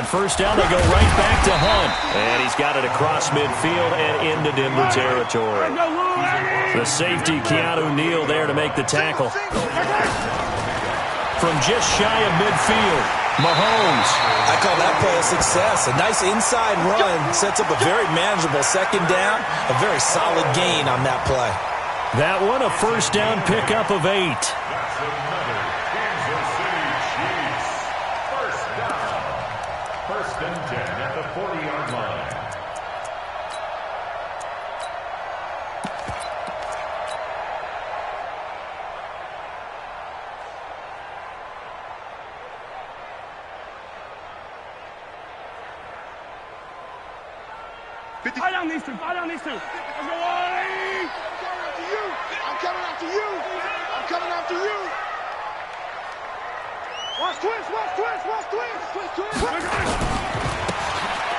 first down, they go right back to Hunt. And he's got it across midfield and into Denver territory. The safety, Keanu Neal, there to make the tackle. From just shy of midfield, Mahomes. I call that play a success. A nice inside run sets up a very manageable second down. A very solid gain on that play. That one, a first down pickup of 8. First and 10 at the 40-yard line. Fire down these two. Fire down these two. Let's go, Wally. I'm coming after you. I'm coming after you. Watch twist. Watch twist. Watch twist. Twist.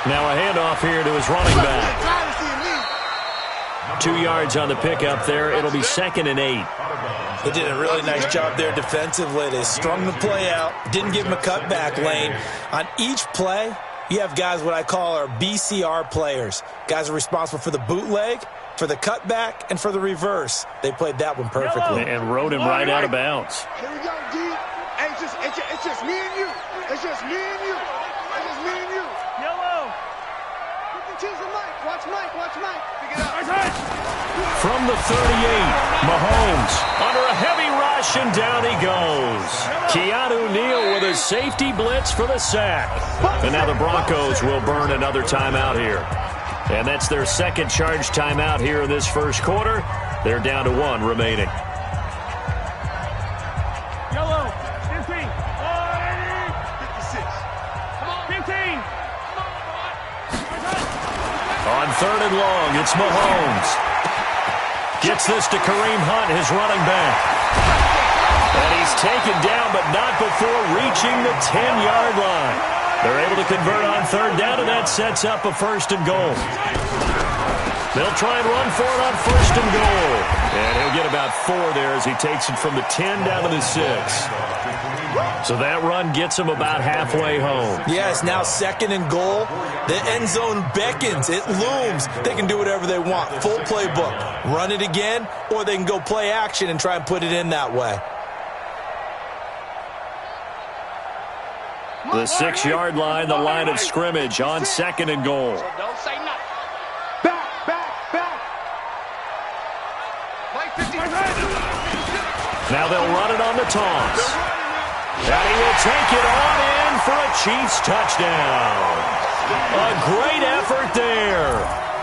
Now a handoff here to his running back. 2 yards on the pickup there. It'll be 2nd and 8. They did a really nice job there defensively. They strung the play out. Didn't give him a cutback lane. On each play, you have guys what I call our BCR players. Guys are responsible for the bootleg, for the cutback, and for the reverse. They played that one perfectly. And rode him right out of bounds. Here we go, D. Hey, it's just me and you. It's just me and you. It's just me and you. Yellow. You can choose the mic. Watch Mike. Watch Mike. Pick it up. From the 38, Mahomes under a heavy rush, and down he goes. Keanu Neal with a safety blitz for the sack. And now the Broncos will burn another timeout here. And that's their second charge timeout here in this first quarter. They're down to 1 remaining. Yellow. 15. 56. Come on. 15. On 3rd and long, it's Mahomes. Gets this to Kareem Hunt, his running back. And he's taken down, but not before reaching the 10-yard line. They're able to convert on 3rd down, and that sets up a 1st and goal. They'll try and run for it on 1st and goal. And he'll get about 4 there as he takes it from the 10 down to the 6. So that run gets him about halfway home. Yes, now 2nd and goal. The end zone beckons. It looms. They can do whatever they want. Full playbook. Run it again, or they can go play action and try and put it in that way. The 6-yard line, the line of scrimmage on 2nd and goal. Don't say nothing. Back. Now they'll run it on the toss. And he will take it on in for a Chiefs touchdown. A great effort there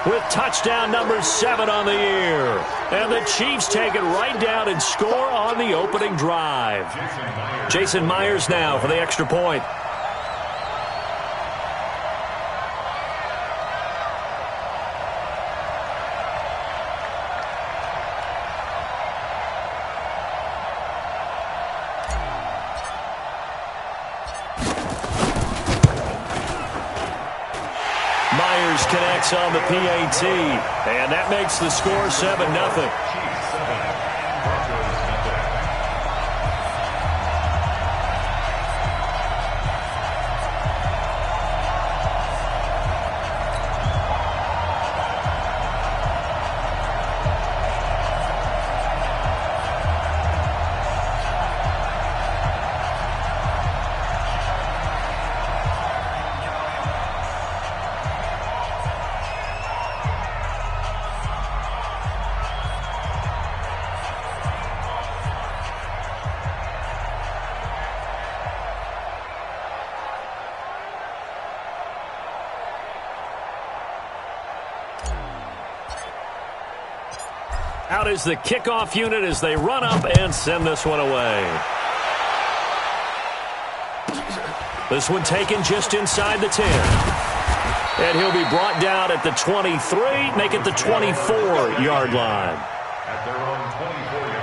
with touchdown number 7 on the year. And the Chiefs take it right down and score on the opening drive. Jason Myers now for the extra point. Connects on the PAT, and that makes the score 7-0. Out is the kickoff unit as they run up and send this one away. This one taken just inside the 10. And he'll be brought down at the 23, make it the 24-yard line. At their own 24-yard line.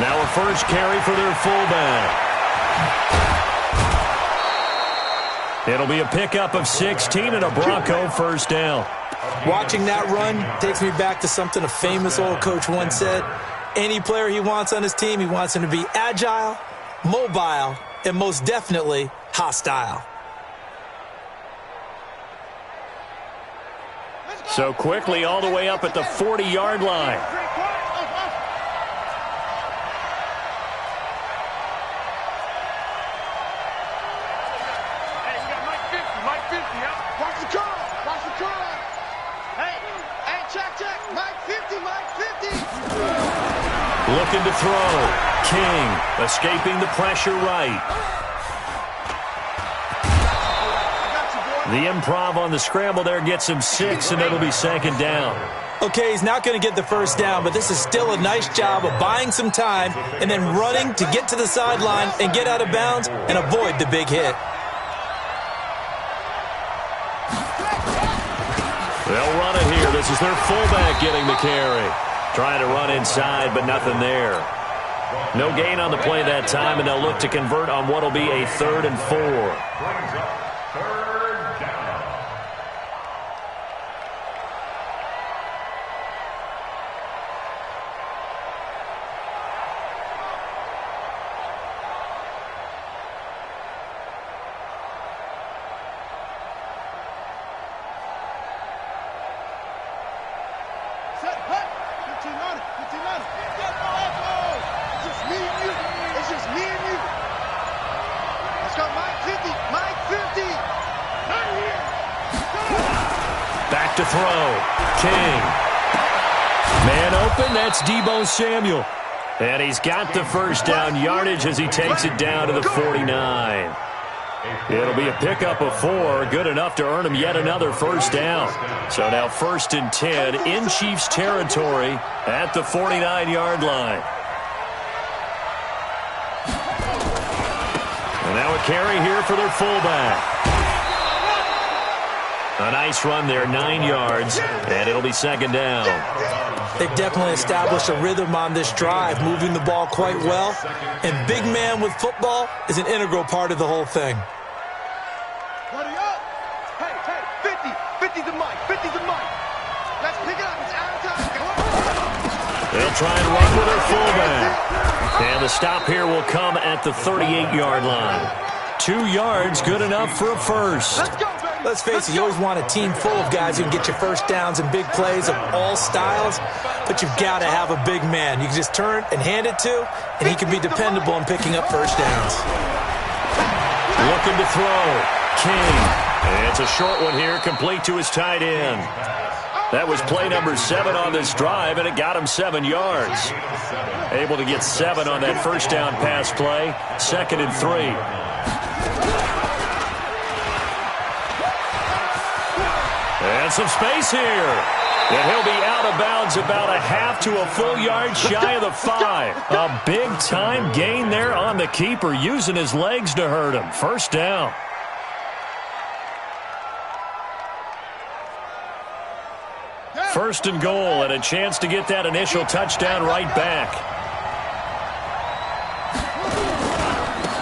Now a first carry for their fullback. It'll be a pickup of 16 and a Bronco first down. Watching that run takes me back to something a famous old coach once said. Any player he wants on his team, he wants him to be agile, mobile, and most definitely hostile. So quickly all the way up at the 40-yard line. Looking to throw. King escaping the pressure right. The improv on the scramble there gets him 6, and it'll be second down. Okay, he's not going to get the first down, but this is still a nice job of buying some time and then running to get to the sideline and get out of bounds and avoid the big hit. They'll run it here. This is their fullback getting the carry. Trying to run inside, but nothing there. No gain on the play that time, and they'll look to convert on what will be a 3rd and 4. Third down. Back to throw. King. Man open, that's Deebo Samuel. And he's got the first down yardage as he takes it down to the 49. It'll be a pickup of 4, good enough to earn him yet another first down. So now 1st and 10 in Chiefs territory at the 49-yard line. And now a carry here for their fullback. A nice run there, 9 yards, and it'll be second down. They've definitely established a rhythm on this drive, moving the ball quite well. And big man with football is an integral part of the whole thing. Buddy up! Hey, 50 the mic, 50 the mic. Let's pick it up, it's out of time. They'll try and run with their fullback. And the stop here will come at the 38-yard line. 2 yards, good enough for a first. Let's go, baby. Let's face it, you always want a team full of guys who can get you first downs and big plays of all styles, but you've got to have a big man you can just turn and hand it to, and he can be dependable in picking up first downs. Looking to throw. King. And it's a short one here, complete to his tight end. That was play number 7 on this drive, and it got him 7 yards. Able to get 7 on that first down pass play. 2nd and 3. And some space here. And he'll be out of bounds about a half to a full yard shy of the 5. A big-time gain there on the keeper, using his legs to hurt him. First down. First and goal, and a chance to get that initial touchdown right back.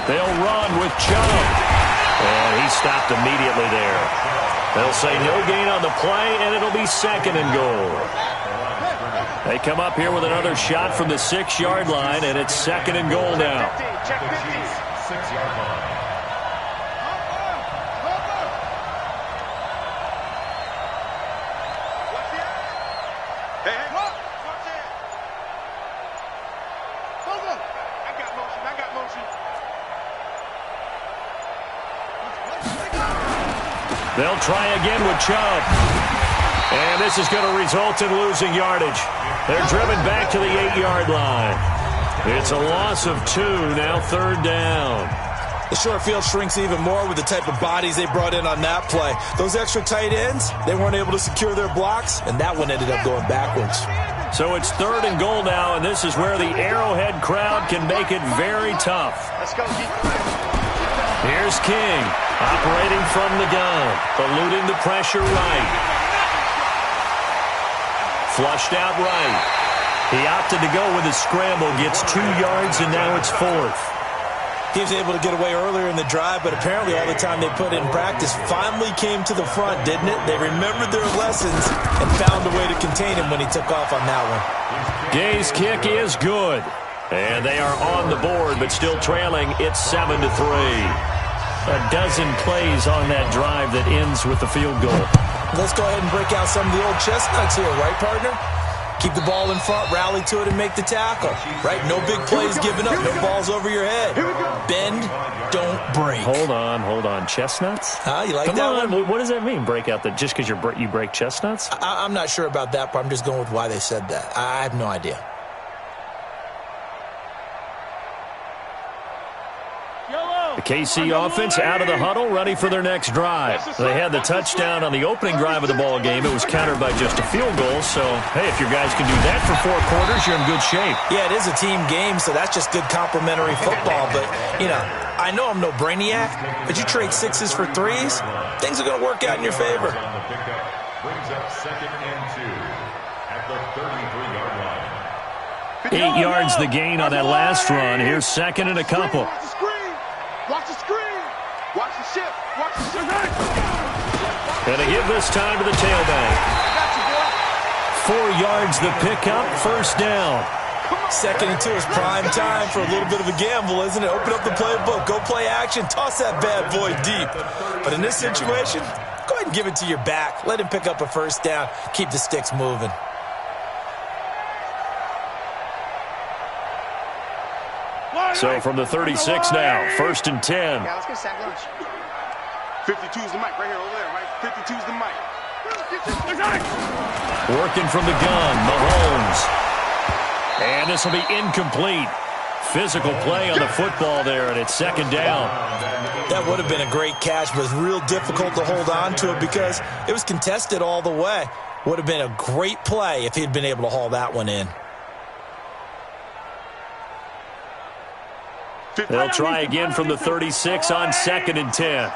They'll run with Chubb. And he stopped immediately there. They'll say no gain on the play, and it'll be 2nd and goal. They come up here with another shot from the 6-yard line, and it's 2nd and goal now. 6-yard line. They'll try again with Chubb. And this is going to result in losing yardage. They're driven back to the 8-yard line. It's a loss of 2, now 3rd down. The short field shrinks even more with the type of bodies they brought in on that play. Those extra tight ends, they weren't able to secure their blocks, and that one ended up going backwards. So it's 3rd and goal now, and this is where the Arrowhead crowd can make it very tough. Let's go, Here's King, operating from the gun, eluding the pressure right. Flushed out right. He opted to go with his scramble, gets 2 yards, and now it's 4th. He was able to get away earlier in the drive, but apparently all the time they put in practice finally came to the front, didn't it? They remembered their lessons and found a way to contain him when he took off on that one. Gay's kick is good. And they are on the board, but still trailing. It's 7-3. A dozen plays on that drive that ends with the field goal. Let's go ahead and break out some of the old chestnuts here, right, partner? Keep the ball in front, rally to it, and make the tackle, right? No big plays given up, no balls over your head. Bend, don't break. Hold on. Chestnuts? You like that one? What does that mean, break out the, just because you break chestnuts? I'm not sure about that part. I'm just going with why they said that. I have no idea. The KC offense out of the huddle, ready for their next drive. They had the touchdown on the opening drive of the ball game. It was countered by just a field goal. So, hey, if your guys can do that for 4 quarters, you're in good shape. Yeah, it is a team game, so that's just good complimentary football. But, I know I'm no brainiac, but you trade 6s for 3s, things are going to work out in your favor. Brings up 2nd and 2 at the 33-yard line. 8 yards the gain on that last run. Here's 2nd and a couple. Watch the screen. Watch the shift. Watch the shift. Gonna give this time to the tailback. 4 yards the pickup, 1st down. 2nd and 2 is prime time for a little bit of a gamble, isn't it? Open up the playbook, go play action, toss that bad boy deep. But in this situation, go ahead and give it to your back. Let him pick up a 1st down. Keep the sticks moving. So from the 36 now, 1st and 10. Yeah, let's get sack lunch. 52's the mic right here, over there, right? 52's the mic. Working from the gun, Mahomes. And this will be incomplete. Physical play on the football there, and it's 2nd down. That would have been a great catch, but it's real difficult to hold on to it because it was contested all the way. Would have been a great play if he'd been able to haul that one in. They'll try again from the 36 on 2nd and 10.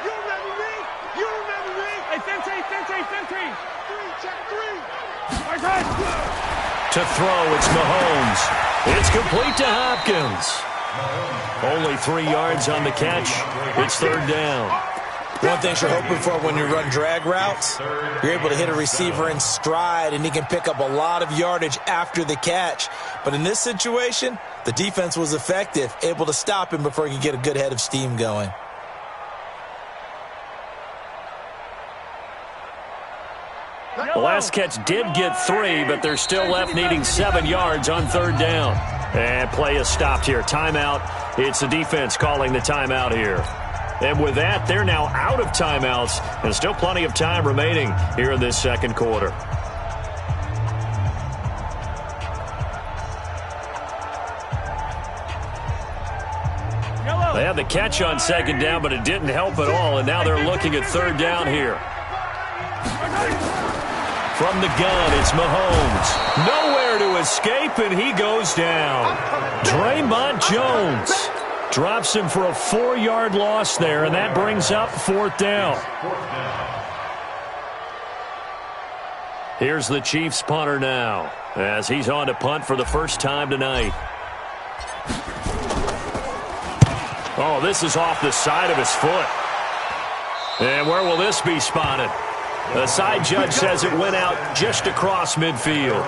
You remember me? You remember me? Hey, 15. 3, check 3. To throw, it's Mahomes. It's complete to Hopkins. Only 3 yards on the catch. It's 3rd down. One thing you're hoping for when you run drag routes, you're able to hit a receiver in stride, and he can pick up a lot of yardage after the catch. But in this situation, the defense was effective, able to stop him before he could get a good head of steam going. The last catch did get 3, but they're still left needing 7 yards on 3rd down. And play is stopped here. Timeout. It's the defense calling the timeout here. And with that, they're now out of timeouts, and still plenty of time remaining here in this 2nd quarter. They had the catch on 2nd down, but it didn't help at all, and now they're looking at 3rd down here. From the gun, it's Mahomes. Nowhere to escape, and he goes down. Draymond Jones drops him for a 4-yard loss there, and that brings up 4th down. Here's the Chiefs punter now, as he's on to punt for the first time tonight. Oh, this is off the side of his foot. And where will this be spotted? The side judge says it went out just across midfield.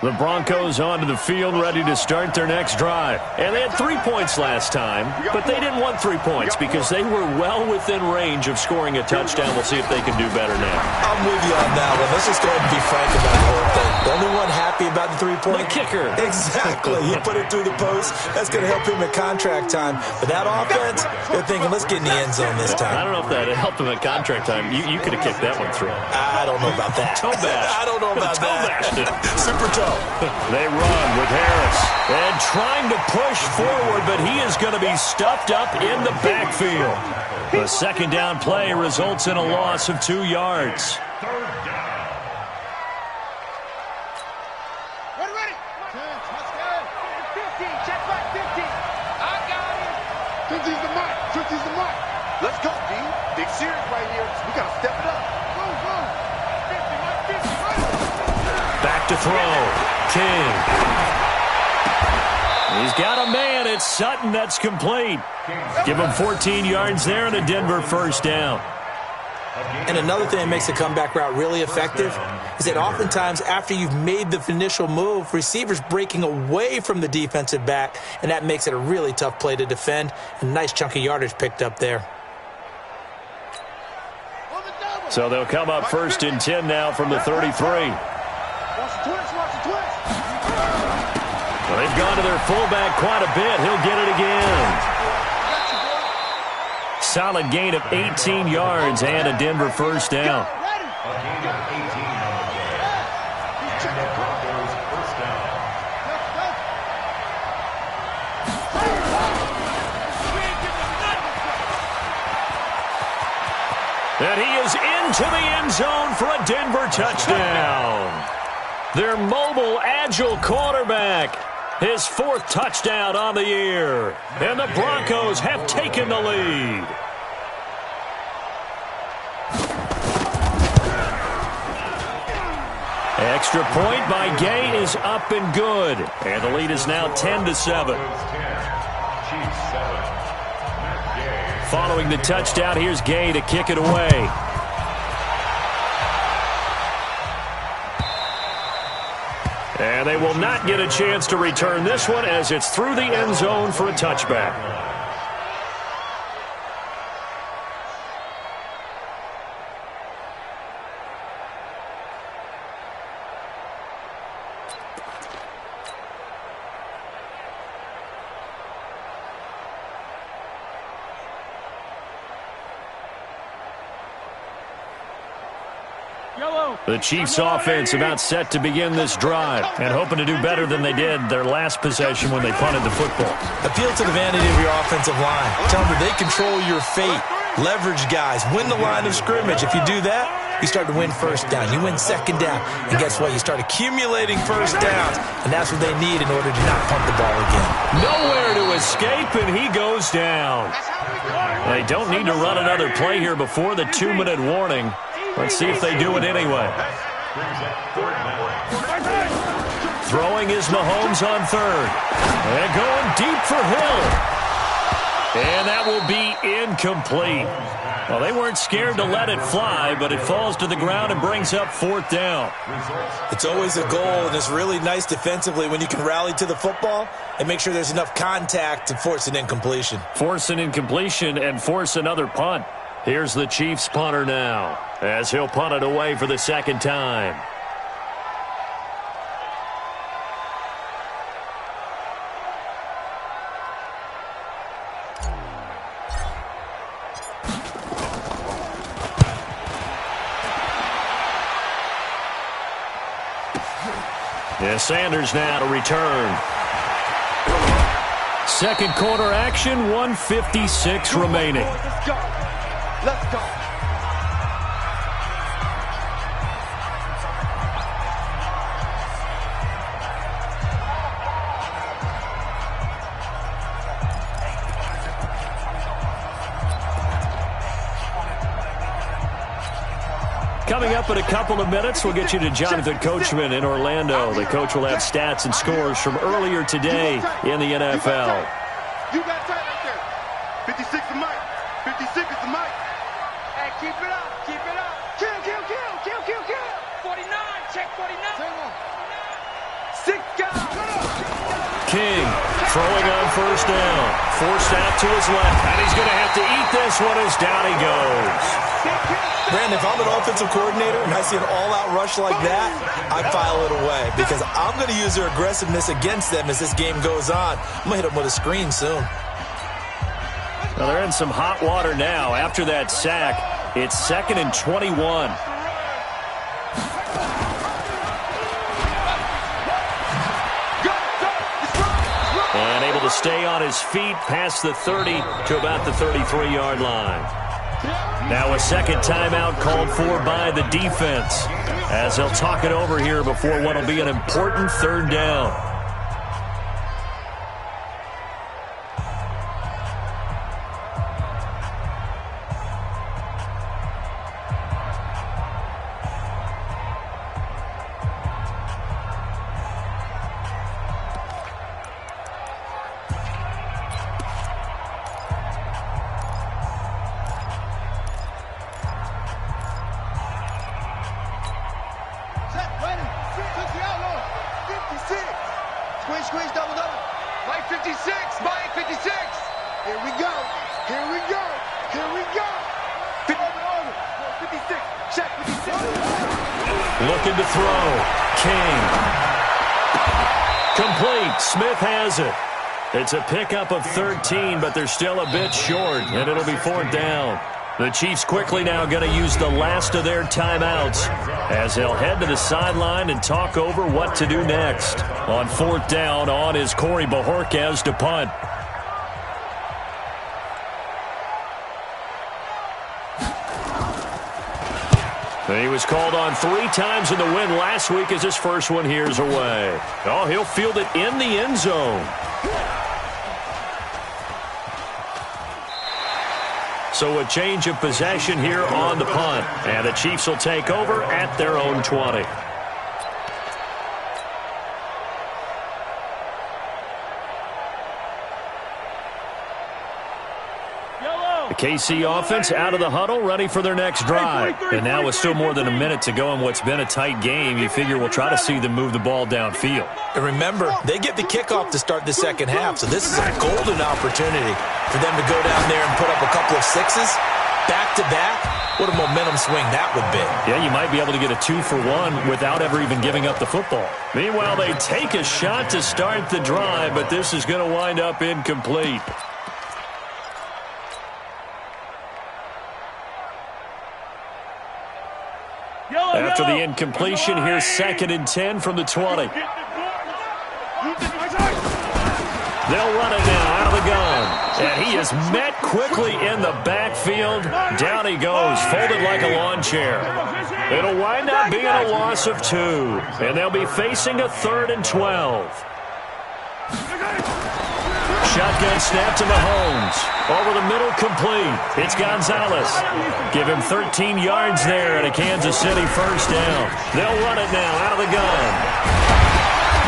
The Broncos onto the field, ready to start their next drive. And they had 3 points last time, but they didn't want 3 points because they were well within range of scoring a touchdown. We'll see if they can do better now. I'm with you on that one. Let's just go ahead and be frank about the whole thing. The only one happy about the 3-point? The kicker. Exactly. He put it through the post. That's going to help him at contract time. But that offense, they're thinking, let's get in the end zone this time. I don't know if that helped him at contract time. You could have kicked that one through. I don't know about that. Toe bash. I don't know about that. Super toe. They run with Harris. And trying to push forward, but he is going to be stuffed up in the backfield. The 2nd down play results in a loss of 2 yards. Since he's the mic. Since he's the mic. Let's go, D. Big series right here. We got to step it up. Go, go. 50, back to throw. King. He's got a man. It's Sutton that's complete. Give him 14 yards there and a Denver first down. And another thing that makes the comeback route really effective is that oftentimes after you've made the initial move, receivers breaking away from the defensive back, and that makes it a really tough play to defend. A nice chunk of yardage picked up there. So they'll come up first and 10 now from the 33. Watch the twist. Watch the twist. Well, they've gone to their fullback quite a bit. He'll get it again. Solid gain of 18 yards and a Denver first down. A gain of 18 on the play. And the Broncos first down. And he is into the end zone for a Denver touchdown. Their mobile, agile quarterback. His fourth touchdown on the year. And the Broncos have taken the lead. Extra point by Gay is up and good. And the lead is now 10-7. Chiefs 7. Matt Gay. Following the touchdown, here's Gay to kick it away. And they will not get a chance to return this one as it's through the end zone for a touchback. The Chiefs offense about set to begin this drive and hoping to do better than they did their last possession when they punted the football. Appeal to the vanity of your offensive line. Tell them that they control your fate. Leverage guys. Win the line of scrimmage. If you do that, you start to win first down. You win second down. And guess what? You start accumulating first downs. And that's what they need in order to not punt the ball again. Nowhere to escape, and he goes down. They don't need to run another play here before the 2-minute warning. Let's see if they do it anyway. Throwing is Mahomes on third. And going deep for Hill. And that will be incomplete. Well, they weren't scared to let it fly, but it falls to the ground and brings up fourth down. It's always a goal, and it's really nice defensively when you can rally to the football and make sure there's enough contact to force an incompletion. Force an incompletion and force another punt. Here's the Chiefs punter now, as he'll punt it away for the second time. Yeah, Sanders now to return. Second quarter action, 1:56 remaining. Let's go. Let's go. Coming up in a couple of minutes, we'll get you to Jonathan Coachman in Orlando. The coach will have stats and scores from earlier today in the NFL. You got tight right there. 56 is Mike. 56 is the Mike. Hey, keep it up. Keep it up. Kill, kill, kill. Kill, kill, kill. 49. Check 49. 6 guys. King throwing on first down. Forced out to his left. And he's going to have to eat this one as down he goes. Brandon, if I'm an offensive coordinator and I see an all-out rush like that, I file it away because I'm going to use their aggressiveness against them as this game goes on. I'm going to hit them with a screen soon. Well, they're in some hot water now. After that sack, it's 2nd and 21. And able to stay on his feet past the 30 to about the 33-yard line. Now a second timeout called for by the defense as they'll talk it over here before what will be an important third down. 56, Mike, 56. Here we go. Here we go. Here we go. 56. Check 56. Looking to throw. King. Complete. Smith has it. It's a pickup of 13, but they're still a bit short, and it'll be fourth down. The Chiefs quickly now going to use the last of their timeouts as they'll head to the sideline and talk over what to do next. On fourth down, on is Corey Bajorquez to punt. He was called on 3 times in the win last week as his first one here's away. Oh, he'll field it in the end zone. So a change of possession here on the punt. And the Chiefs will take over at their own 20. The KC offense out of the huddle, ready for their next drive. And now with still more than a minute to go in what's been a tight game, you figure we'll try to see them move the ball downfield. And remember, they get the kickoff to start the second half, so this is a golden opportunity for them to go down there and put up a couple of sixes back-to-back. What a momentum swing that would be. Yeah, you might be able to get a 2-for-1 without ever even giving up the football. Meanwhile, they take a shot to start the drive, but this is going to wind up incomplete. After the incompletion, here's 2nd and 10 from the 20. They'll run it now out of the gun. And he is met quickly in the backfield. Down he goes, folded like a lawn chair. It'll wind up being a loss of 2. And they'll be facing a 3rd and 12. Shotgun snap to Mahomes. Over the middle, complete. It's Gonzalez. Give him 13 yards there and a Kansas City first down. They'll run it now out of the gun.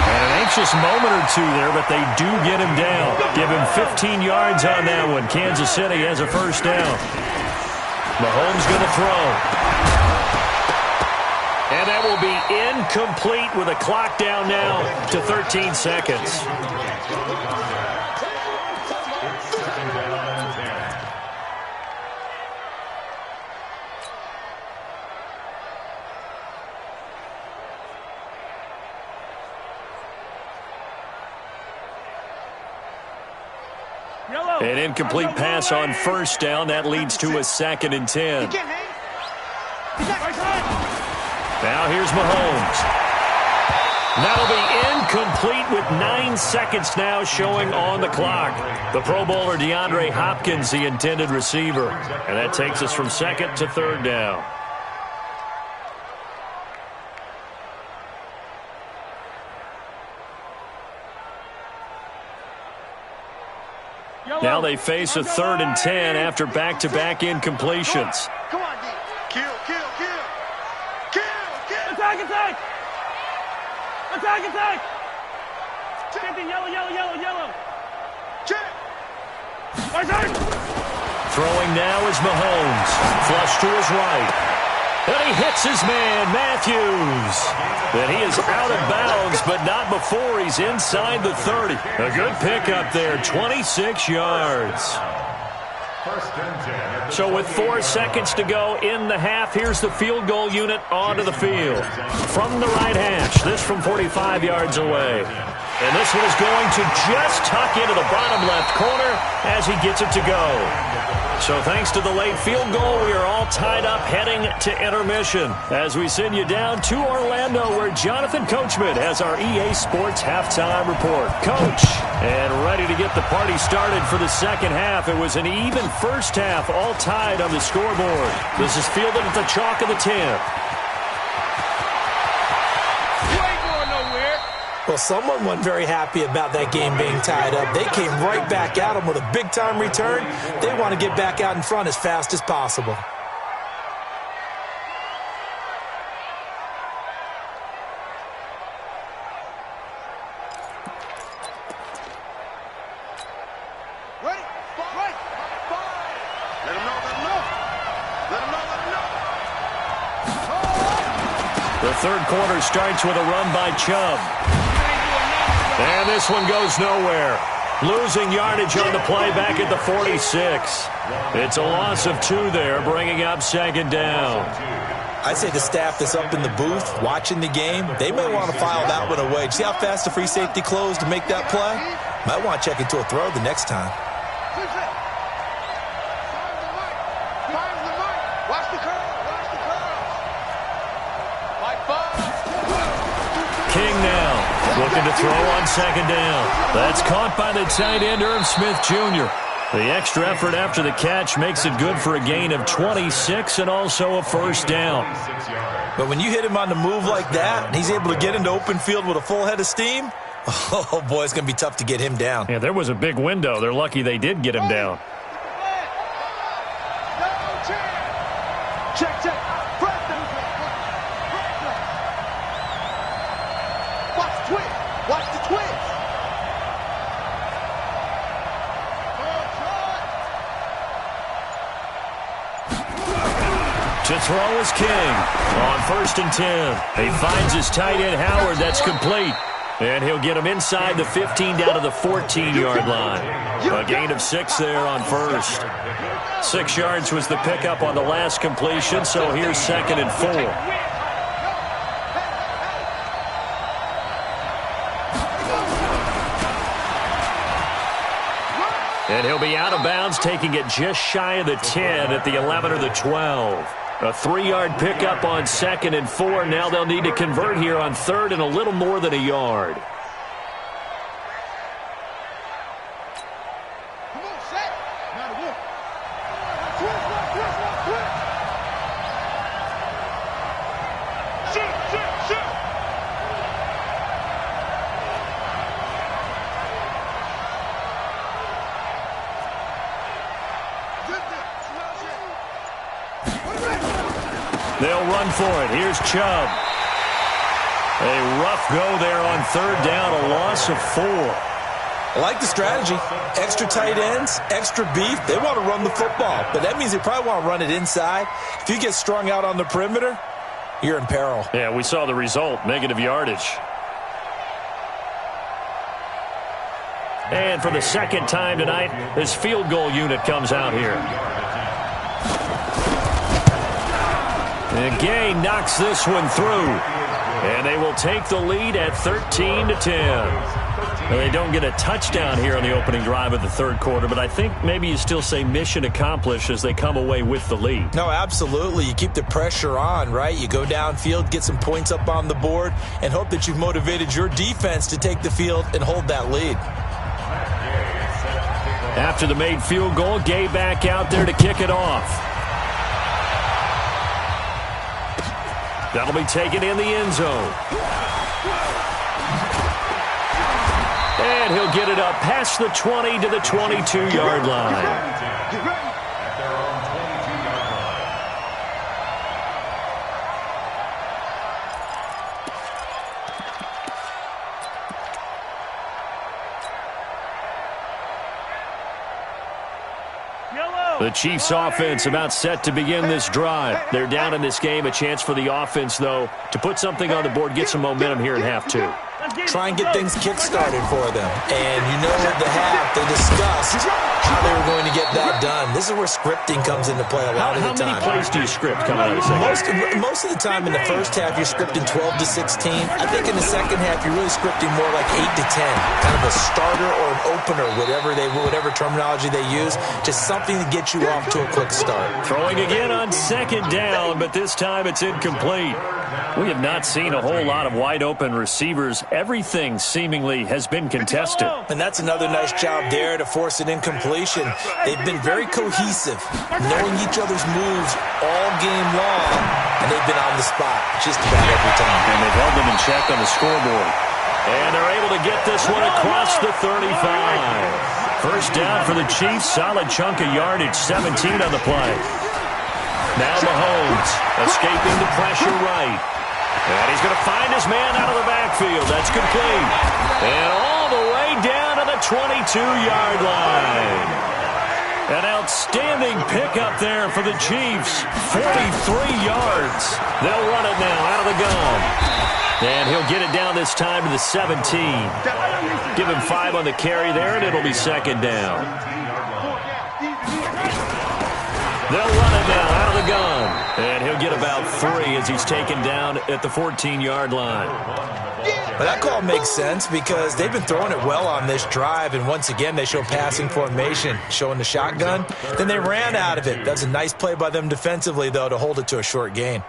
And an anxious moment or two there, but they do get him down. Give him 15 yards on that one. Kansas City has a first down. Mahomes going to throw. And that will be incomplete with a clock down now to 13 seconds. An incomplete pass on first down. That leads to a 2nd and 10. Now here's Mahomes. That'll be incomplete with 9 seconds now showing on the clock. The Pro Bowler DeAndre Hopkins, the intended receiver. And that takes us from 2nd to 3rd down. Now they face a 3rd and 10 after back-to-back incompletions. Come on, D. Kill, kill, kill. Kill, kill. Attack, attack. Attack, attack. Yellow, yellow, yellow, yellow. Check. Throwing now is Mahomes. Flush to his right. And he hits his man, Matthews. And he is out of bounds, but not before he's inside the 30. A good pickup there, 26 yards. So with 4 seconds to go in the half, here's the field goal unit onto the field. From the right hash, this from 45 yards away. And this one is going to just tuck into the bottom left corner as he gets it to go. So thanks to the late field goal, we are all tied up heading to intermission as we send you down to Orlando where Jonathan Coachman has our EA Sports halftime report. Coach, and ready to get the party started for the second half. It was an even first half, all tied on the scoreboard. This is fielded at the chalk of the 10. Well, someone wasn't very happy about that game being tied up. They came right back at them with a big-time return. They want to get back out in front as fast as possible. Ready? Right. Let him know, let him know. Let him know, let him know. The third quarter starts with a run by Chubb. And this one goes nowhere. Losing yardage on the play back at the 46. It's a loss of 2 there, bringing up second down. I'd say the staff that's up in the booth watching the game, they may want to file that one away. See how fast the free safety closed to make that play? Might want to check into a throw the next time. King now looking to throw on second down. That's caught by the tight end, Irv Smith Jr. The extra effort after the catch makes it good for a gain of 26 and also a first down. But when you hit him on the move like that, and he's able to get into open field with a full head of steam, oh, boy, it's going to be tough to get him down. Yeah, there was a big window. They're lucky they did get him down. Check, check. Watch the twist. Watch the twist. To throw is King on 1st and 10. He finds his tight end Howard. That's complete. And he'll get him inside the 15 down to the 14-yard line. A gain of 6 there on 1st. 6 yards was the pickup on the last completion, so here's 2nd and 4. And he'll be out of bounds, taking it just shy of the 10 at the 11 or the 12. A 3-yard pickup on 2nd and 4. Now they'll need to convert here on 3rd and a little more than a yard. They'll run for it. Here's Chubb. A rough go there on 3rd down, a loss of 4. I like the strategy. Extra tight ends, extra beef. They want to run the football, but that means they probably want to run it inside. If you get strung out on the perimeter, you're in peril. Yeah, we saw the result, negative yardage. And for the 2nd time tonight, this field goal unit comes out here. And Gay knocks this one through. And they will take the lead at 13-10. Now, they don't get a touchdown here on the opening drive of the 3rd quarter, but I think maybe you still say mission accomplished as they come away with the lead. No, absolutely. You keep the pressure on, right? You go downfield, get some points up on the board, and hope that you've motivated your defense to take the field and hold that lead. After the made field goal, Gay back out there to kick it off. That'll be taken in the end zone. And he'll get it up past the 20 to the 22-yard line. The Chiefs offense about set to begin this drive. They're down in this game. A chance for the offense, though, to put something on the board, get some momentum here in half 2. Try and get things kick-started for them. And you know at the half, they discussed how they were going to get that done. This is where scripting comes into play a lot of the time. How many plays do you script coming out of the second? Most of the time in the first half, you're scripting 12 to 16. I think in the second half, you're really scripting more like 8 to 10. Kind of a starter or an opener, whatever terminology they use. Just something to get you off to a quick start. Throwing again on 2nd down, but this time it's incomplete. We have not seen a whole lot of wide-open receivers. Everything seemingly has been contested. And that's another nice job there to force an incompletion. They've been very cohesive, knowing each other's moves all game long, and they've been on the spot just about every time. And they've held them in check on the scoreboard. And they're able to get this one across the 35. First down for the Chiefs. Solid chunk of yardage, 17 on the play. Now Mahomes escaping the pressure right. And he's going to find his man out of the backfield. That's complete. And all the way down to the 22-yard line. An outstanding pickup there for the Chiefs. 43 yards. They'll run it now out of the gun. And he'll get it down this time to the 17. Give him 5 on the carry there, and it'll be second down. They'll run it now out of the gun. And he'll get about 3 as he's taken down at the 14-yard line. But that call makes sense because they've been throwing it well on this drive, and once again they show passing formation, showing the shotgun. Then they ran out of it. That's a nice play by them defensively, though, to hold it to a short gain.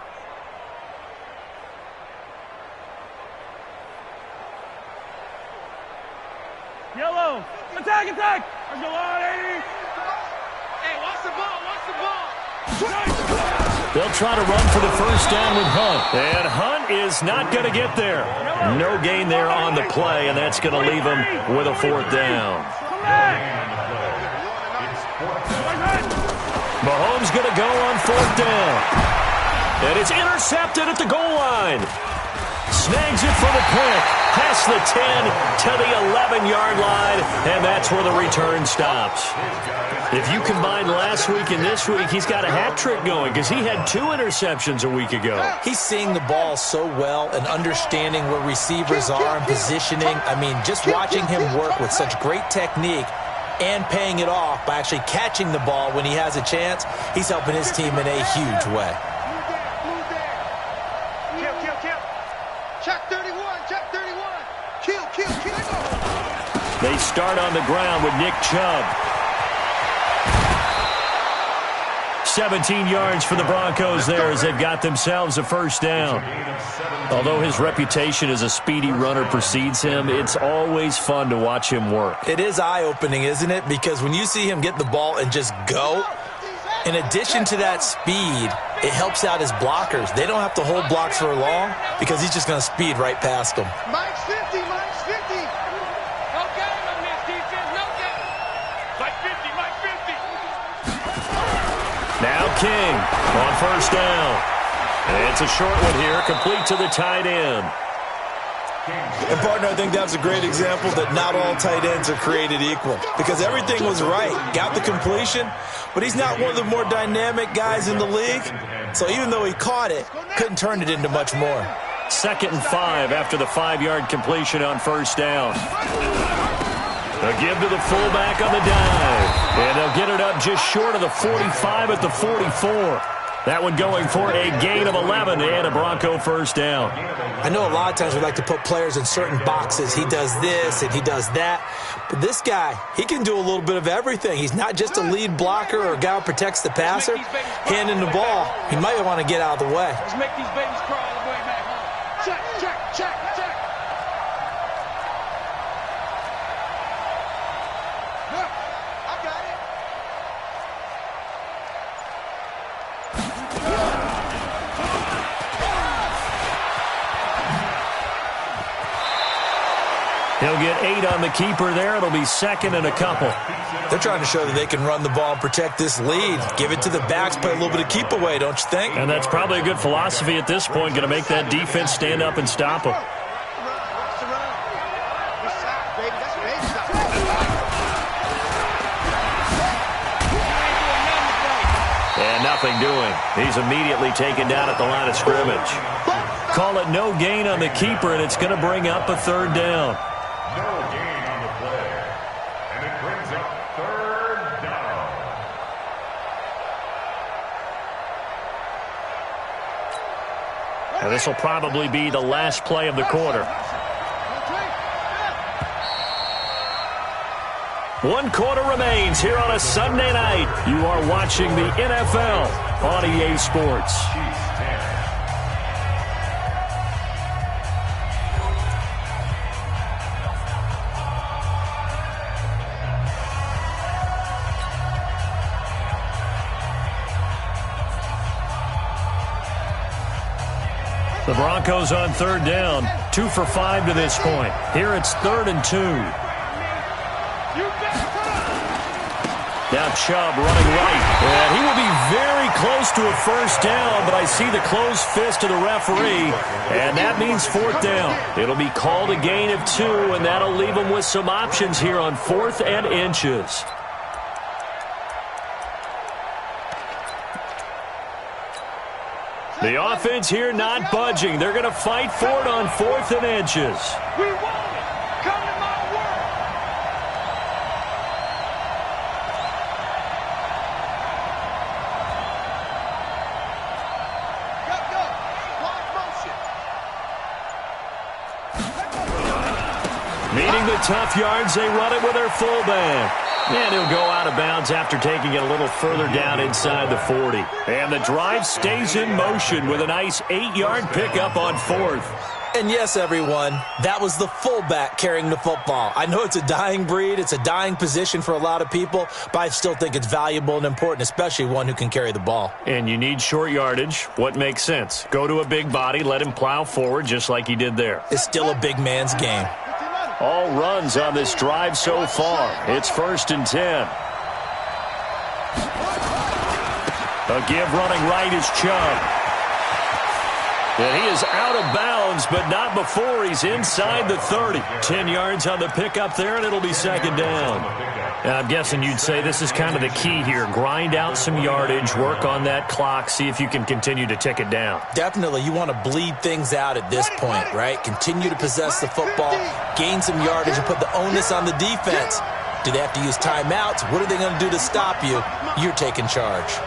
Yellow. Attack, attack. Let's go on, 80. Hey, watch the ball, watch the ball. They'll try to run for the first down with Hunt. And Hunt is not going to get there. No gain there on the play, and that's going to leave him with a 4th down. Mahomes going to go on 4th down. And it's intercepted at the goal line. Snags it for the pick. Past the 10 to the 11-yard line, and that's where the return stops. If you combine last week and this week, he's got a hat trick going because he had 2 interceptions a week ago. He's seeing the ball so well and understanding where receivers are and positioning. I mean, just watching him work with such great technique and paying it off by actually catching the ball when he has a chance, he's helping his team in a huge way. Check 31, check 31. Kill. They start on the ground with Nick Chubb. 17 yards for the Broncos there as they've got themselves a first down. Although his reputation as a speedy runner precedes him, it's always fun to watch him work. It is eye-opening, isn't it? Because when you see him get the ball and just go, in addition to that speed, it helps out his blockers. They don't have to hold blocks for long because he's just going to speed right past them. Mike's 50, Mike's 50. No game on this defense, no game. Mike 50, Mike 50. Now King on first down. It's a short one here, complete to the tight end. And, partner, I think that's a great example that not all tight ends are created equal because everything was right. Got the completion, but he's not one of the more dynamic guys in the league. So even though he caught it, couldn't turn it into much more. 2nd and 5 after the 5-yard completion on first down. A give to the fullback on the dive. And they'll get it up just short of the 45 at the 44. That one going for a gain of 11 and a Bronco first down. I know a lot of times we like to put players in certain boxes. He does this and he does that. But this guy, he can do a little bit of everything. He's not just a lead blocker or a guy who protects the passer. Handing the ball, he might want to get out of the way. Let's make these babies crawl all the way back home. Check. Look, I got it. He'll get 8 on the keeper there. It'll be 2nd and a couple. They're trying to show that they can run the ball and protect this lead. Give it to the backs, play a little bit of keep away, don't you think? And that's probably a good philosophy at this point, going to make that defense stand up and stop them. And nothing doing. He's immediately taken down at the line of scrimmage. Call it no gain on the keeper, and it's going to bring up a 3rd down. No gain on the play. And it brings up 3rd down. And this will probably be the last play of the quarter. 1 quarter remains here on a Sunday night. You are watching the NFL on EA Sports. The Broncos on 3rd down, 2 for 5 to this point. Here it's 3rd and 2. Now Chubb running right. And he will be very close to a first down, but I see the closed fist of the referee, and that means 4th down. It'll be called a gain of 2, and that'll leave them with some options here on 4th and inches. The offense here not budging. They're going to fight for it on 4th and inches. We want it. Come to my world. Go. Block motion. Meeting the tough yards, they run it with their fullback. And he'll go out of bounds after taking it a little further down inside the 40. And the drive stays in motion with a nice 8-yard pickup on 4th. And yes, everyone, that was the fullback carrying the football. I know it's a dying breed. It's a dying position for a lot of people, but I still think it's valuable and important, especially one who can carry the ball. And you need short yardage. What makes sense? Go to a big body, let him plow forward just like he did there. It's still a big man's game. All runs on this drive so far. It's 1st and 10. A give running right is Chubb. And he is out of bounds, but not before he's inside the 30. 10 yards on the pickup there, and it'll be 2nd down. I'm guessing you'd say this is kind of the key here. Grind out some yardage, work on that clock, see if you can continue to tick it down. Definitely, you want to bleed things out at this point, right? Continue to possess the football, gain some yardage, and put the onus on the defense. Do they have to use timeouts? What are they going to do to stop you? You're taking charge.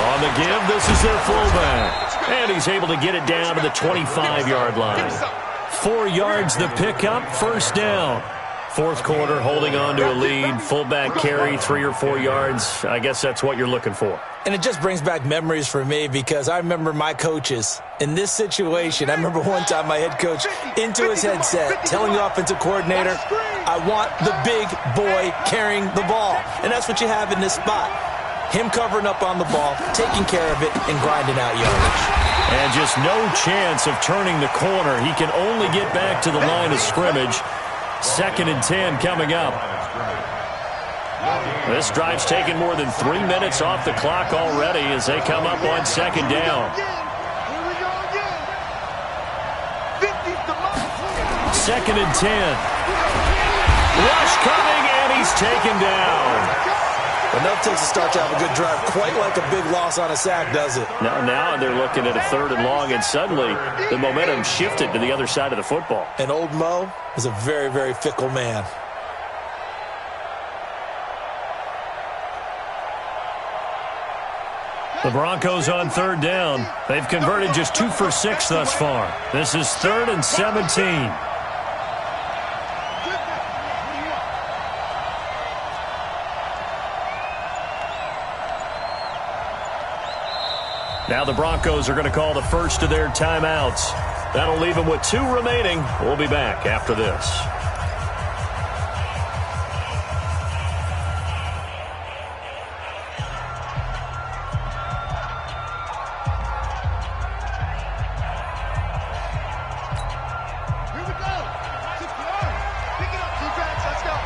On the give, this is their fullback. And he's able to get it down to the 25-yard line. 4 yards the pickup, 1st down. 4th quarter, holding on to a lead. Fullback carry, 3 or 4 yards. I guess that's what you're looking for. And it just brings back memories for me because I remember my coaches in this situation. I remember one time my head coach into his headset telling the offensive coordinator, I want the big boy carrying the ball. And that's what you have in this spot. Him covering up on the ball, taking care of it, and grinding out yardage. And just no chance of turning the corner. He can only get back to the line of scrimmage. 2nd and 10 coming up. This drive's taken more than 3 minutes off the clock already as they come up on 2nd down. 2nd and 10. Rush coming, and he's taken down. Enough takes to start to have a good drive. Quite like a big loss on a sack, does it? Now they're looking at a 3rd and long, and suddenly the momentum shifted to the other side of the football. And old Mo is a very, very fickle man. The Broncos on 3rd down. They've converted just 2 for 6 thus far. This is 3rd and 17. Now the Broncos are going to call the first of their timeouts. That'll leave them with 2 remaining. We'll be back after this. Here we go. 60 yards. Pick it up, defense. Let's go.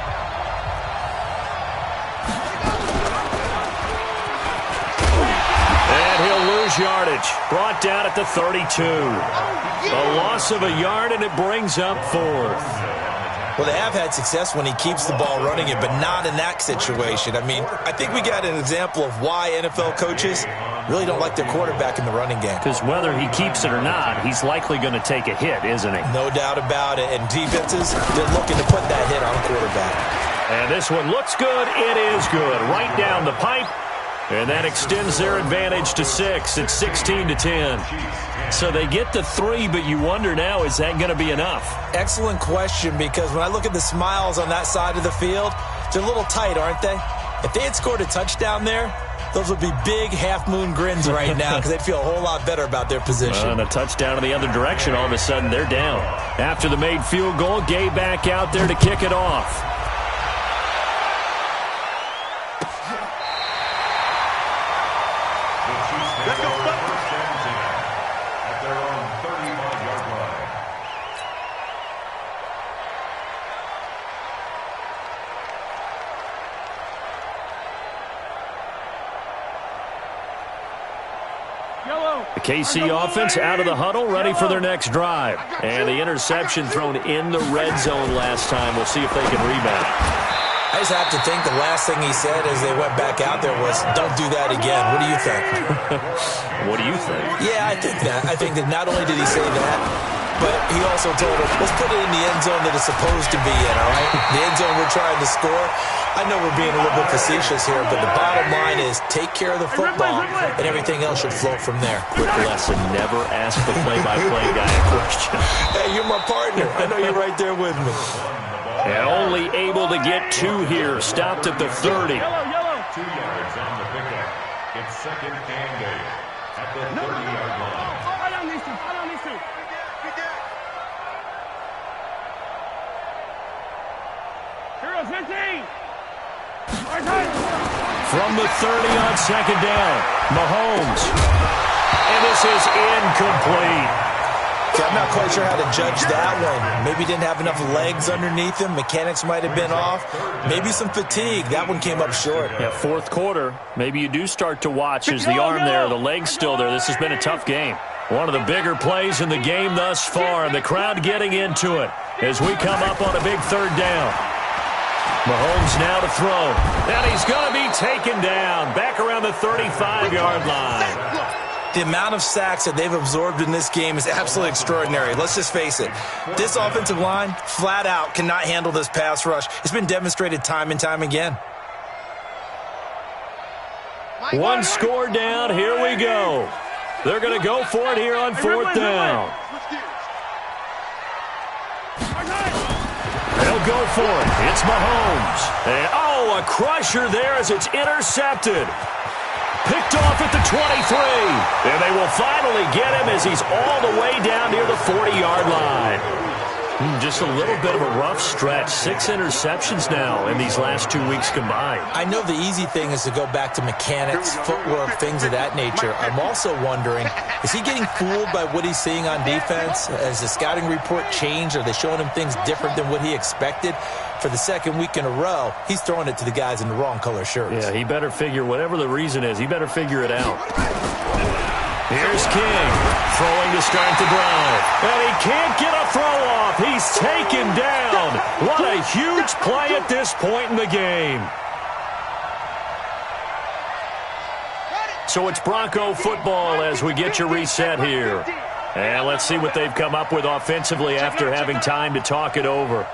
And he'll lose yardage. Brought down at the 32. A loss of a yard, and it brings up 4th. Well, they have had success when he keeps the ball running it, but not in that situation. I mean, I think we got an example of why NFL coaches really don't like their quarterback in the running game. Because whether he keeps it or not, he's likely going to take a hit, isn't he? No doubt about it. And defenses, they're looking to put that hit on a quarterback. And this one looks good. It is good. Right down the pipe. And that extends their advantage to 6. It's 16-10. So they get the 3, but you wonder now, is that going to be enough? Excellent question, because when I look at the smiles on that side of the field, they're a little tight, aren't they? If they had scored a touchdown there, those would be big half-moon grins right now because they'd feel a whole lot better about their position. And a touchdown in the other direction, all of a sudden they're down. After the made field goal, Gay back out there to kick it off. Let's go. First and 10 at their own 35-yard line. The KC offense out of the huddle, ready for their next drive. And the interception thrown in the red zone last time. We'll see if they can rebound. I just have to think the last thing he said as they went back out there was, "Don't do that again." What do you think? What do you think? Yeah, I think that. I think that not only did he say that, but he also told him, let's put it in the end zone that it's supposed to be in, all right? The end zone we're trying to score. I know we're being a little bit facetious here, but the bottom line is take care of the football, and everything else should flow from there. Quick lesson, never ask the play-by-play guy a question. Hey, you're my partner. I know you're right there with me. And only able to get 2 here. Stopped at the 30. 2 yards on the pickup. It's second and 8 at the 30-yard line. Follow these two. Hero 15. From the 30 on second down, Mahomes. And this is incomplete. I'm not quite sure how to judge that one. Maybe he didn't have enough legs underneath him. Mechanics might have been off. Maybe some fatigue. That one came up short. Yeah, fourth quarter, maybe you do start to watch as the arm there, the leg's still there. This has been a tough game. One of the bigger plays in the game thus far, and the crowd getting into it as we come up on a big third down. Mahomes now to throw. And he's going to be taken down back around the 35-yard line. The amount of sacks that they've absorbed in this game is absolutely extraordinary. Let's just face it. This offensive line, flat out, cannot handle this pass rush. It's been demonstrated time and time again. One score down. Here we go. They're going to go for it here on fourth down. They'll go for it. It's Mahomes. And, a crusher there as it's intercepted. Picked off at the 23. And they will finally get him as he's all the way down near the 40-yard line. Just a little bit of a rough stretch. 6 interceptions now in these last 2 weeks combined. I know the easy thing is to go back to mechanics, footwork, things of that nature. I'm also wondering, is he getting fooled by what he's seeing on defense? Has the scouting report changed? Are they showing him things different than what he expected? For the second week in a row, he's throwing it to the guys in the wrong color shirts. Yeah, he better figure, whatever the reason is, he better figure it out. Here's King, throwing to start the drive. And he can't get a throw off. He's taken down. What a huge play at this point in the game. So it's Bronco football as we get you reset here. And let's see what they've come up with offensively after having time to talk it over.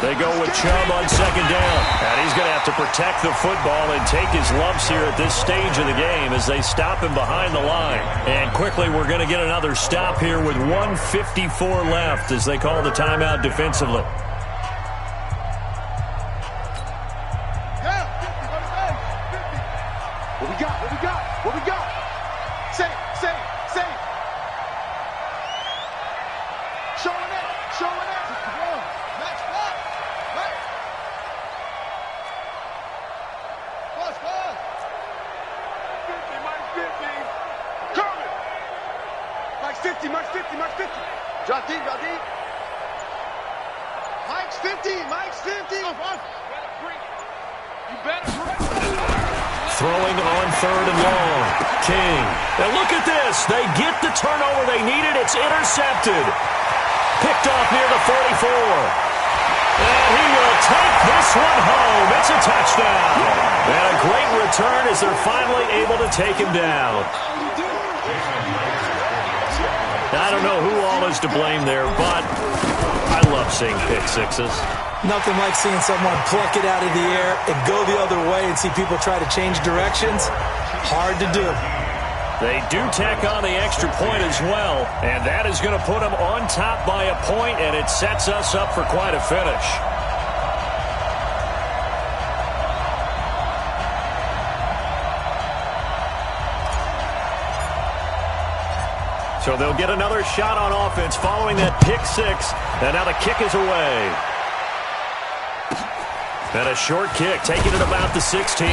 They go with Chubb on second down. And he's going to have to protect the football and take his lumps here at this stage of the game as they stop him behind the line. And quickly, we're going to get another stop here with 1:54 left as they call the timeout defensively. What we got? Say. Showing it. Match back. Plus. 50. Coming. Mike's 50. Drop deep. Mike's 50. You better bring it. Throwing on third and long. King. And look at this. They get the turnover they needed. It's intercepted. Picked off near the 44. And he will take this one home. It's a touchdown. And a great return as they're finally able to take him down. I don't know who all is to blame there, but I love seeing pick sixes. Nothing like seeing someone pluck it out of the air and go the other way and see people try to change directions. Hard to do. They do tack on the extra point as well, and that is going to put them on top by a point, and it sets us up for quite a finish. So they'll get another shot on offense following that pick six, and now the kick is away. And a short kick, taking it about the 16.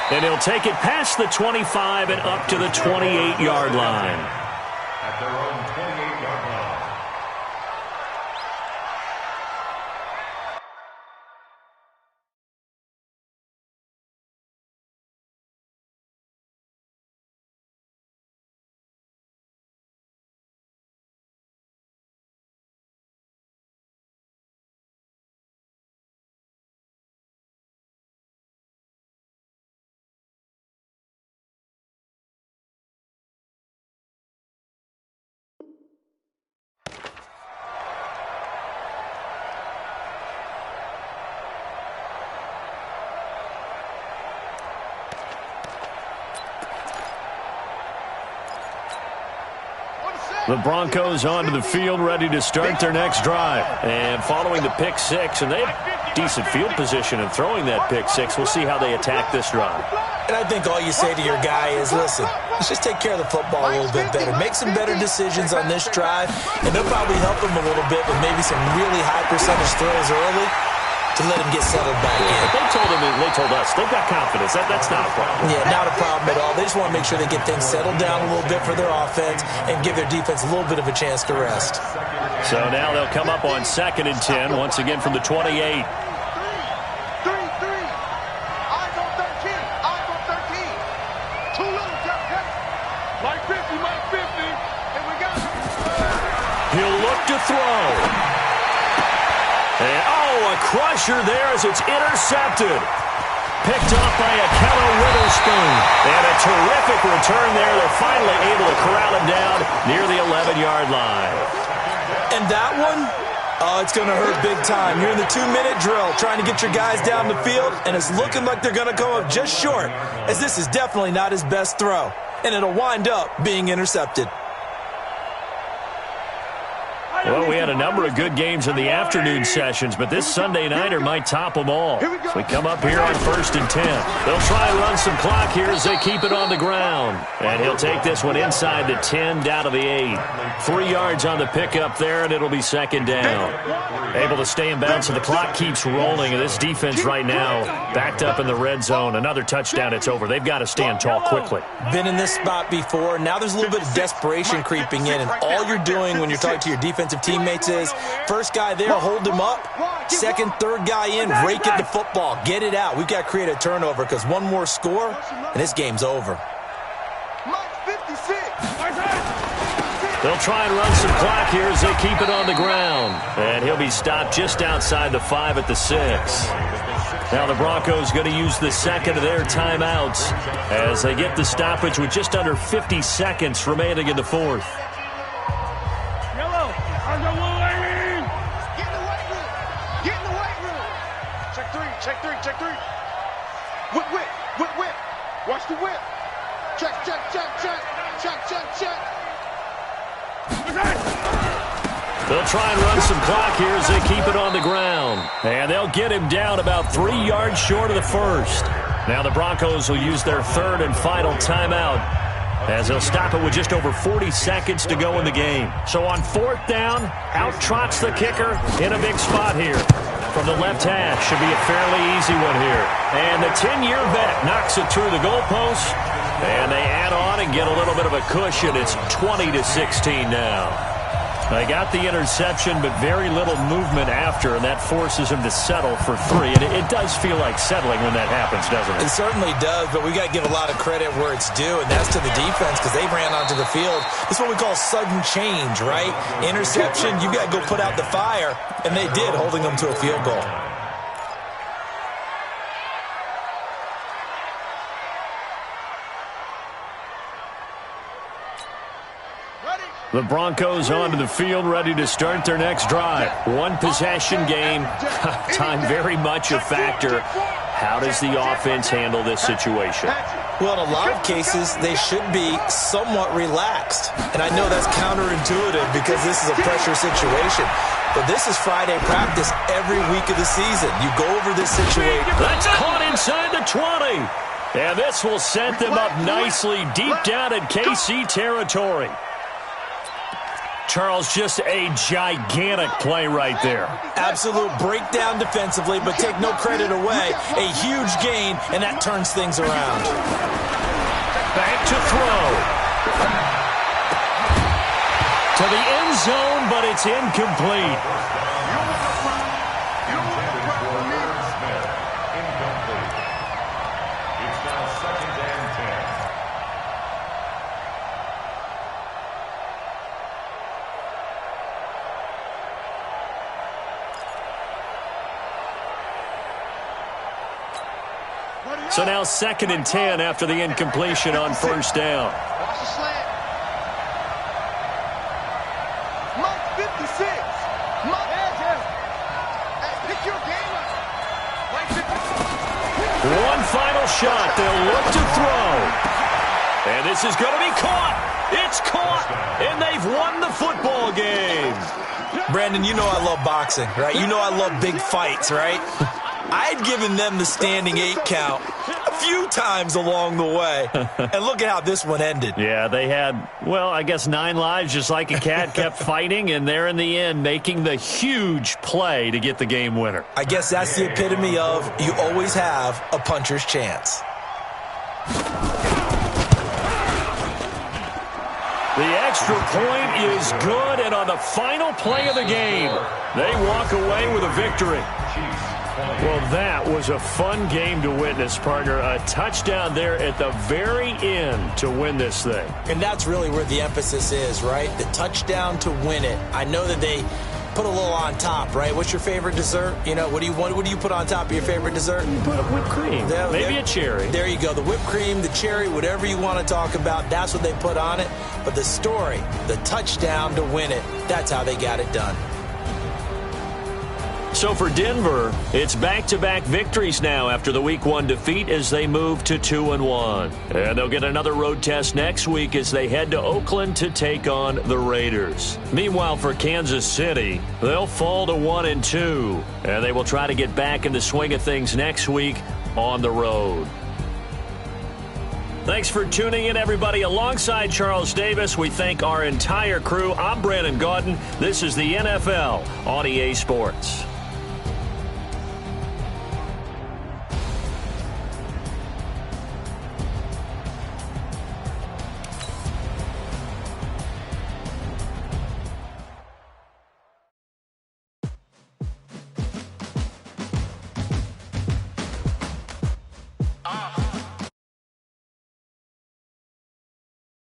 And he'll take it past the 25 and up to the 28-yard line. At their own 28-yard line. The Broncos onto the field, ready to start their next drive. And following the pick six, and they have decent field position in throwing that pick six. We'll see how they attack this drive. And I think all you say to your guy is, listen, let's just take care of the football a little bit better. Make some better decisions on this drive, and they'll probably help him a little bit with maybe some really high percentage throws early to let him get settled back in. But they told us they've got confidence. That's not a problem. Yeah, not a problem at all. They just want to make sure they get things settled down a little bit for their offense and give their defense a little bit of a chance to rest. So now they'll come up on 2nd and 10, once again from the 28. 3-3. Eyes on 13. Eyes on 13. Too little, Jeff. Mike 50, Mike 50. And we got it. He'll look to throw. And, a crusher there as it's intercepted. Picked off by Akello Witherspoon. And a terrific return there. They're finally able to corral him down near the 11-yard line. And that one, it's going to hurt big time. You're in the 2-minute drill trying to get your guys down the field, and it's looking like they're going to come up just short, as this is definitely not his best throw. And it'll wind up being intercepted. Well, we had a number of good games in the afternoon sessions, but this Sunday nighter might top them all. So we come up here on 1st and 10. They'll try and run some clock here as they keep it on the ground. And he'll take this one inside the 10, down to the 8. 3 yards on the pickup there, and it'll be 2nd down. Able to stay in bounds, so the clock keeps rolling. And this defense right now backed up in the red zone. Another touchdown, it's over. They've got to stand tall quickly. Been in this spot before. Now there's a little bit of desperation creeping in, and all you're doing when you're talking to your defensive teammates is, first guy there, hold him up. Second, third guy in, rake at the football. Get it out. We've got to create a turnover because one more score, and this game's over. They'll try and run some clock here as they keep it on the ground. And he'll be stopped just outside the 5 at the 6. Now the Broncos going to use the second of their timeouts as they get the stoppage with just under 50 seconds remaining in the 4th. Check three. Whip. Watch the whip. Check. They'll try and run some clock here as they keep it on the ground. And they'll get him down about 3 yards short of the 1st. Now the Broncos will use their 3rd and final timeout as they'll stop it with just over 40 seconds to go in the game. So on 4th down, out trots the kicker in a big spot here. From the left hash, should be a fairly easy one here. And the 10-year vet knocks it through the goalpost. And they add on and get a little bit of a cushion. It's 20-16 now. They got the interception, but very little movement after, and that forces him to settle for 3. And it does feel like settling when that happens, doesn't it? It certainly does, but we got to give a lot of credit where it's due, and that's to the defense because they ran onto the field. It's what we call sudden change, right? Interception, you got to go put out the fire, and they did, holding them to a field goal. The Broncos onto the field, ready to start their next drive. One possession game. Time very much a factor. How does the offense handle this situation? Well, in a lot of cases, they should be somewhat relaxed. And I know that's counterintuitive because this is a pressure situation. But this is Friday practice every week of the season. You go over this situation. That's caught inside the 20. And this will set them up nicely deep down in KC territory. Charles, just a gigantic play right there. Absolute breakdown defensively, but take no credit away. A huge gain, and that turns things around. Back to throw. To the end zone, but it's incomplete. It's now 2nd and 10. So now 2nd and 10 after the incompletion on 1st down. Watch the slant. Mike 56. Mike. Hey, pick your game up. Mike 56. One final shot. They'll look to throw. And this is going to be caught. It's caught, and they've won the football game. Brandon, you know I love boxing, right? You know I love big fights, right? I'd given them the standing 8 count a few times along the way. And look at how this one ended. Yeah, they had, well, I guess 9 lives, just like a cat, kept fighting, and they're in the end making the huge play to get the game winner. I guess that's the epitome of you always have a puncher's chance. The extra point is good, and on the final play of the game, they walk away with a victory. Well, that was a fun game to witness, partner. A touchdown there at the very end to win this thing. And that's really where the emphasis is, right? The touchdown to win it. I know that they put a little on top, right? What's your favorite dessert? You know, what do you put on top of your favorite dessert? You put whipped cream, maybe a cherry. There you go. The whipped cream, the cherry, whatever you want to talk about, that's what they put on it. But the story, the touchdown to win it, that's how they got it done. So for Denver, it's back-to-back victories now after the Week 1 defeat as they move to 2-1. And they'll get another road test next week as they head to Oakland to take on the Raiders. Meanwhile, for Kansas City, they'll fall to 1-2. And they will try to get back in the swing of things next week on the road. Thanks for tuning in, everybody. Alongside Charles Davis, we thank our entire crew. I'm Brandon Gaudin. This is the NFL on EA Sports.